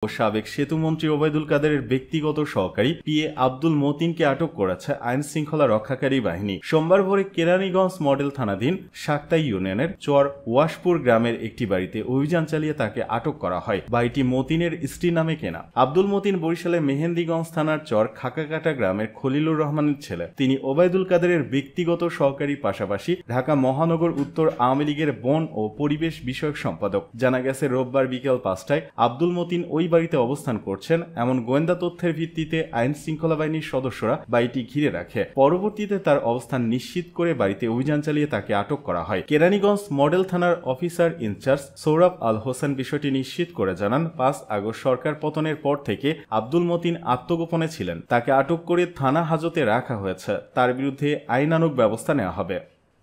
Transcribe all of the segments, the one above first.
ও সাবেক সেতুমন্ত্রী ওবায়দুল কাদেরের ব্যক্তিগত সহকারী পিএ আব্দুল মতিনকে আটক করেছে আইন শৃঙ্খলা রক্ষাকারী বাহিনী। সোমবার ভোরে কেরানীগঞ্জ মডেল থানাধীন শাক্তাই ইউনিয়নের চর ওয়াশপুর গ্রামের একটি বাড়িতে অভিযান চালিয়ে তাকে আটক করা হয়। বাড়িটি মতিনের স্ত্রীর নামে কেনা। আব্দুল মতিন বরিশালের মেহেন্দিগঞ্জ থানার চর খাকাকাটা গ্রামের খলিলুর রহমানের ছেলে। তিনি ওবায়দুল কাদেরের ব্যক্তিগত সহকারীর পাশাপাশি ঢাকা মহানগর উত্তর আওয়ামী লীগের বন ও পরিবেশ বিষয়ক সম্পাদক। জানা গেছে রোববার বিকেল 5টায় আব্দুল মতিন ওই বাড়িতে অবস্থান করছেন এমন গোয়েন্দা তথ্যের ভিত্তিতে আইন শৃঙ্খলা বাহিনীর সদস্যরা বাড়িটি ঘিরে রাখে। পরবর্তীতে তার অবস্থান নিশ্চিত করে বাড়িতে অভিযান চালিয়ে তাকে আটক করা হয়। কেরানীগঞ্জ মডেল থানার অফিসার ইনচার্জ সৌরভ আল হোসেন বিষয়টি নিশ্চিত করে জানান, 5 আগস্ট সরকার পতনের পর থেকে আব্দুল মতিন আত্মগোপনে ছিলেন। তাকে আটক করে থানা হাজতে রাখা হয়েছে। তার বিরুদ্ধে আইনানুগ ব্যবস্থা নেওয়া হবে।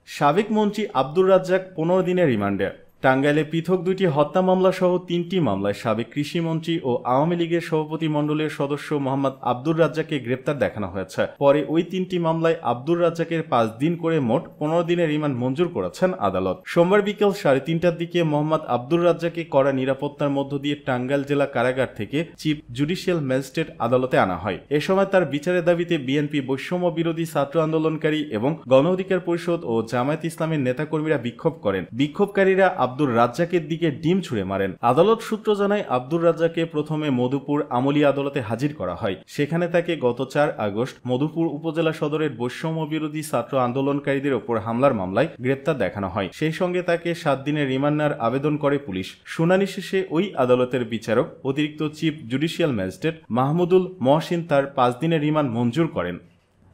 সাবেক মন্ত্রী আব্দুর রাজ্জাক 15 দিনের রিমান্ডে। টাঙ্গাইলে পৃথক 2টি হত্যা মামলা সহ 3টি মামলায় সাবেক কৃষিমন্ত্রী ও আওয়ামী লীগের সভাপতি মণ্ডলের সদস্য মোহাম্মদ আব্দুর রাজ্জাককে গ্রেপ্তার দেখানো হয়েছে। পরে ওই 3টি মামলায় আব্দুর রাজ্জাকের 5 দিন করে মোট 15 দিনের রিমান্ড মঞ্জুর করেছেন আদালত। সোমবার বিকেল 3:30টার দিকে মোহাম্মদ আব্দুর রাজ্জাককে কড়া নিরাপত্তার মধ্য দিয়ে টাঙ্গাইল জেলা কারাগার থেকে চিফ জুডিশিয়াল ম্যাজিস্ট্রেট আদালতে আনা হয়। এ সময় তার বিচারের দাবিতে বিএনপি বৈষম্য বিরোধী ছাত্র আন্দোলনকারী এবং গণ অধিকার পরিষদ ও জামায়াত ইসলামের নেতাকর্মীরা বিক্ষোভ করেন। বিক্ষোভকারীরা আব্দুর রাজ্জাকের দিকে ডিম ছুড়ে মারেন। আদালত সূত্র জানায়, আব্দুর রাজ্জাককে প্রথমে মধুপুর আমলি আদালতে হাজির করা হয়। সেখানে তাকে গত 4 আগস্ট মধুপুর উপজেলা সদরের বৈষম্য বিরোধী ছাত্র আন্দোলনকারীদের ওপর হামলার মামলায় গ্রেপ্তার দেখানো হয়। সেই সঙ্গে তাকে 7 দিনের রিমান্ড নেওয়ার আবেদন করে পুলিশ। শুনানি শেষে ওই আদালতের বিচারক অতিরিক্ত chief judicial magistrate Mahmudul Mohsin তার 5 দিনের রিমান্ড মঞ্জুর করেন।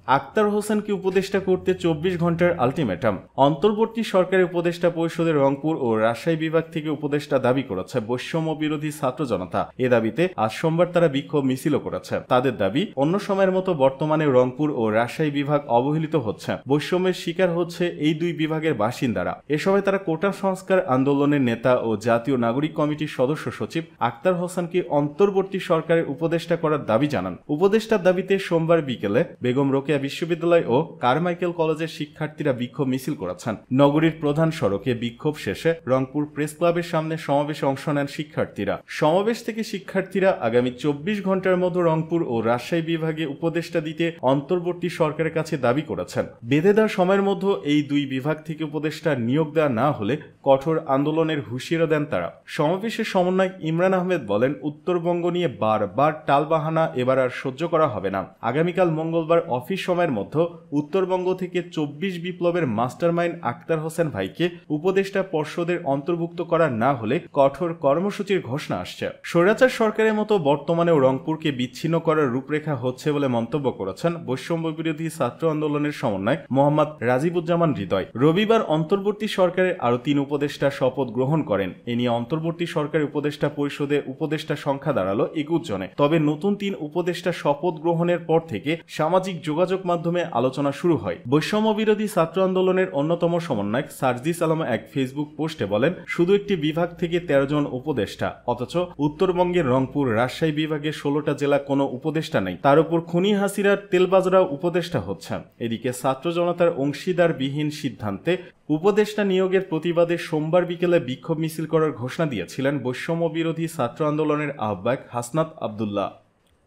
আক্তার হোসেনকে উপদেষ্টা করতে 24 ঘন্টার আলটিমেটাম। অন্তর্বর্তী সরকারের উপদেষ্টা পরিষদের রংপুর ও রাজশাহী বিভাগ থেকে উপদেষ্টা দাবি করেছে বৈষম্য বিরোধী ছাত্র জনতা। এ দাবিতে আজ সোমবার তারা বিক্ষোভ মিছিলও করেছে। তাদের দাবি, অন্য সময়ের মতো বর্তমানে রংপুর ও রাজশাহী বিভাগ অবহেলিত হচ্ছে। বৈষম্যের শিকার হচ্ছে এই 2 বিভাগের বাসিন্দারা। এ সময় তারা কোটা সংস্কার আন্দোলনের নেতা ও জাতীয় নাগরিক কমিটির সদস্য সচিব আক্তার হোসেনকে অন্তর্বর্তী সরকারের উপদেষ্টা করার দাবি জানান। উপদেষ্টার দাবিতে সোমবার বিকেলে বেগম রোকেয়া বিশ্ববিদ্যালয় ও কারমাইকেল কলেজের শিক্ষার্থীরা বিক্ষোভ মিছিল করেছেন। নগরীর প্রধান সড়কে বিক্ষোভ শেষে রংপুর প্রেস ক্লাবের সামনে সমাবেশে অংশ নেন শিক্ষার্থীরা। সমাবেশ থেকে শিক্ষার্থীরা আগামী 24 ঘন্টার মধ্যে রংপুর ও রাজশাহী বিভাগে উপদেষ্টা দিতে অন্তর্বর্তী সরকারের কাছে দাবি করেছেন। বেঁধে দেওয়ার সময়ের মধ্যে এই 2 বিভাগ থেকে উপদেষ্টা নিয়োগ দেওয়া না হলে কঠোর আন্দোলনের হুঁশিয়ারি দেন তারা। সমাবেশের সমন্বয়ক ইমরান আহমেদ বলেন, উত্তরবঙ্গ নিয়ে বারবার টালবাহানা এবার আর সহ্য করা হবে না। আগামীকাল মঙ্গলবার অফিস সময়ের মধ্যে উত্তরবঙ্গ থেকে 24 বিপ্লবের মাস্টারমাইন্ড আক্তার হোসেন ভাইকে উপদেষ্টা পর্ষদের অন্তর্ভুক্ত করা না হলে কঠোর কর্মসূচির ঘোষণা আসছে। স্বৈরাচার সরকারের মতো বর্তমানেও রংপুরকে বিচ্ছিন্ন করার রূপরেখা হচ্ছে বলে মন্তব্য করেছেন বৈষম্য বিরোধী ছাত্র আন্দোলনের সমন্বয়ক মোহাম্মদ রাজিবুজ্জামান হৃদয়। রবিবার অন্তর্বর্তী সরকারের আরো 3 উপদেষ্টা শপথ গ্রহণ করেন। এ নিয়ে অন্তর্বর্তী সরকারের উপদেষ্টা পরিষদে উপদেষ্টা সংখ্যা দাঁড়ালো 21 জনে। তবে নতুন 3 উপদেষ্টা শপথ গ্রহণের পর থেকে সামাজিক যোগাযোগ মাধ্যমে আলোচনা শুরু হয়। বৈষম্য বিরোধী ছাত্র আন্দোলনের অন্যতম সমন্বয়ক সার্জিস আলম এক ফেসবুক পোস্টে বলেন, শুধু একটি বিভাগ থেকে 13 জন উপদেষ্টা, অথচ উত্তরবঙ্গের রংপুর রাজশাহী বিভাগে 16টা জেলা কোনো উপদেষ্টা নেই। তার উপর খুনি হাসিনার তেলবাজরা উপদেষ্টা হচ্ছে। এদিকে ছাত্র জনতার অংশীদারবিহীন সিদ্ধান্তে উপদেষ্টা নিয়োগের প্রতিবাদে সোমবার বিকেলে বিক্ষোভ মিছিল করার ঘোষণা দিয়েছিলেন বৈষম্য বিরোধী ছাত্র আন্দোলনের আহ্বায়ক হাসনাত আবদুল্লাহ।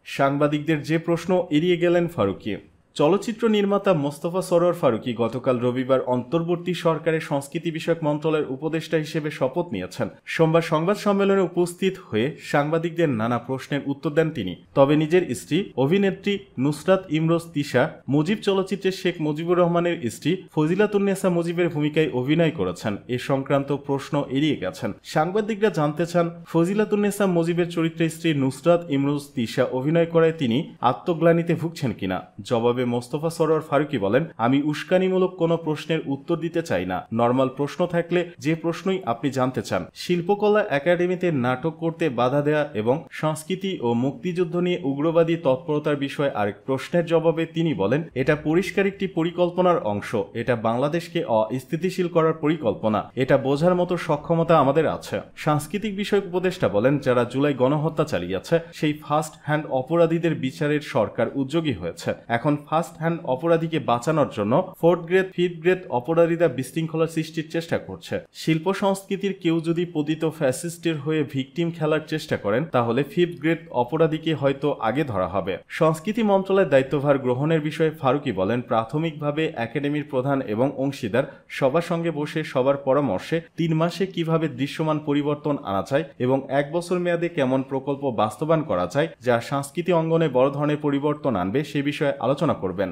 সাংবাদিকদের যে প্রশ্ন এড়িয়ে গেলেন ফারুকী। চলচ্চিত্র নির্মাতা মোস্তফা সরোয়ার ফারুকী গতকাল রবিবার অন্তর্বর্তী সরকারের সংস্কৃতি বিষয়ক মন্ত্রণালয়ের উপদেষ্টা হিসেবে শপথ নিয়েছেন। সোমবার সংবাদ সম্মেলনে উপস্থিত হয়ে সাংবাদিকদের নানা প্রশ্নের উত্তর দেন তিনি। তবে নিজের স্ত্রী অভিনেত্রী নুসরাত ইমরোজ তিশা মুজিব চলচ্চিত্রে শেখ মুজিবুর রহমানের স্ত্রী ফজিলাতুন্নেসা মুজিবের ভূমিকায় অভিনয় করেছেন এ সংক্রান্ত প্রশ্ন এড়িয়ে গেছেন। সাংবাদিকরা জানতে চান, ফজিলাতুন্নেসা মুজিবের চরিত্রে স্ত্রী নুসরাত ইমরোজ তিশা অভিনয় করায় তিনি আত্মগ্লানিতে ভুগছেন কিনা। জবাবে মোস্তফা সরোয়ার ফারুকী বলেন, আমি উস্কানিমূলক কোনো প্রশ্নের উত্তর দিতে চাই না। নর্মাল প্রশ্ন থাকলে যে প্রশ্নই আপনি জানতে চান। শিল্পকলা একাডেমিতে নাটক করতে বাধা দেয়া এবং সংস্কৃতি ও মুক্তিযুদ্ধ নিয়ে উগ্রবাদী তৎপরতার বিষয়ে আরেক প্রশ্নের জবাবে তিনি বলেন, এটা পরিষ্কার একটি পরিকল্পনার অংশ। এটা বাংলাদেশকে অস্থিতিশীল করার পরিকল্পনা। এটা বোঝার মতো সক্ষমতা আমাদের আছে। সাংস্কৃতিক বিষয়ক উপদেষ্টা বলেন, যারা জুলাই গণহত্যা চালিয়েছে সেই ফার্স্ট হ্যান্ড অপরাধীদের বিচারের সরকার উদ্যোগী হয়েছে। এখন ফার্স্ট হ্যান্ড অপরাধীকে বাঁচানোর জন্য ফোর্থ গ্রেড ফিফথ গ্রেড অপরাধীরা বিশৃঙ্খলা সৃষ্টির চেষ্টা করছে। শিল্প সংস্কৃতির কেউ যদি পতিত ফ্যাসিস্টের হয়ে ভিকটিম খেলার চেষ্টা করেন তাহলে ফিফথ গ্রেড অপরাধীকে হয়তো আগে ধরা হবে। সংস্কৃতি মন্ত্রণালয়ের দায়িত্বভার গ্রহণের বিষয়ে ফারুকী বলেন, প্রাথমিকভাবে একাডেমির প্রধান এবং অংশীদার সবার সঙ্গে বসে সবার পরামর্শে 3 মাসে কিভাবে দৃশ্যমান পরিবর্তন আনা যায় এবং 1 বছর মেয়াদে কেমন প্রকল্প বাস্তবায়ন করা যায় যা সংস্কৃতি অঙ্গনে বড় ধরনের পরিবর্তন আনবে সে বিষয়ে আলোচনা করবেন।